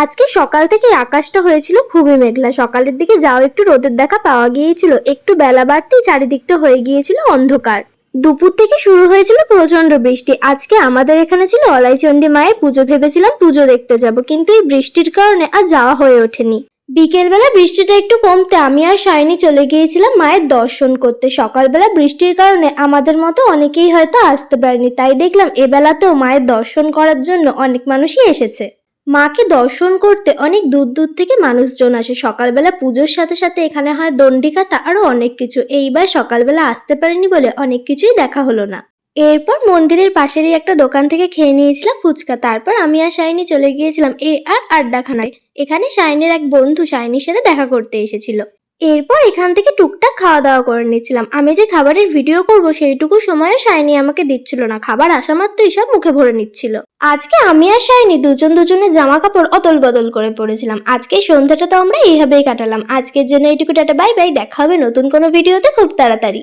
আজকে সকাল থেকে আকাশটা হয়েছিল খুবই মেঘলা। সকালের দিকে যাও একটু রোদের দেখা পাওয়া গিয়েছিল, একটু বেলা বাড়তেই চারিদিকটা হয়ে গিয়েছিল অন্ধকার। দুপুর থেকে শুরু হয়েছিল প্রচন্ড বৃষ্টি। আজকে আমাদের এখানে ছিল অলাইচন্ডী মায়ের পুজো, ভেবেছিলাম পুজো দেখতে যাব, কিন্তু এই বৃষ্টির কারণে আর যাওয়া হয়ে ওঠেনি। বিকেলবেলা বৃষ্টিটা একটু কমতে আমি আর শাইনি চলে গিয়েছিলাম মায়ের দর্শন করতে। সকালবেলা বৃষ্টির কারণে আমাদের মতো অনেকেই হয়তো আসতে পারেনি, তাই দেখলাম এবেলাতেও মায়ের দর্শন করার জন্য অনেক মানুষই এসেছে। মাকে দর্শন করতে অনেক দূর দূর থেকে মানুষজন আসে। সকালবেলা পুজোর সাথে সাথে এখানে হয় দণ্ডি কাটা, আরো অনেক কিছু। এইবার সকালবেলা আসতে পারিনি বলে অনেক কিছুই দেখা হলো না। এরপর মন্দিরের পাশেরই একটা দোকান থেকে খেয়ে নিয়েছিলাম ফুচকা। তারপর আমি আর শাইনি চলে গিয়েছিলাম আড্ডাখানায়। এখানে শাইনির এক বন্ধু শাইনির সাথে দেখা করতে এসেছিল। এরপর এখান থেকে টুকটাক খাওয়া দাওয়া করে নিচ্ছিলাম। আমি যে খাবারের ভিডিও করব সেইটুকু সময়ও শাইনি আমাকে দিচ্ছিল না, খাবার আসা মাত্রই সব মুখে ভরে নিচ্ছিল। আজকে আমি আর শাইনি দুজনের জামা কাপড় অদল বদল করে পরেছিলাম। আজকে সন্ধ্যাটা তো আমরা এইভাবেই কাটালাম। আজকের জন্য এইটুকু, টাটা, বাই বাই। দেখা হবে নতুন কোনো ভিডিওতে খুব তাড়াতাড়ি।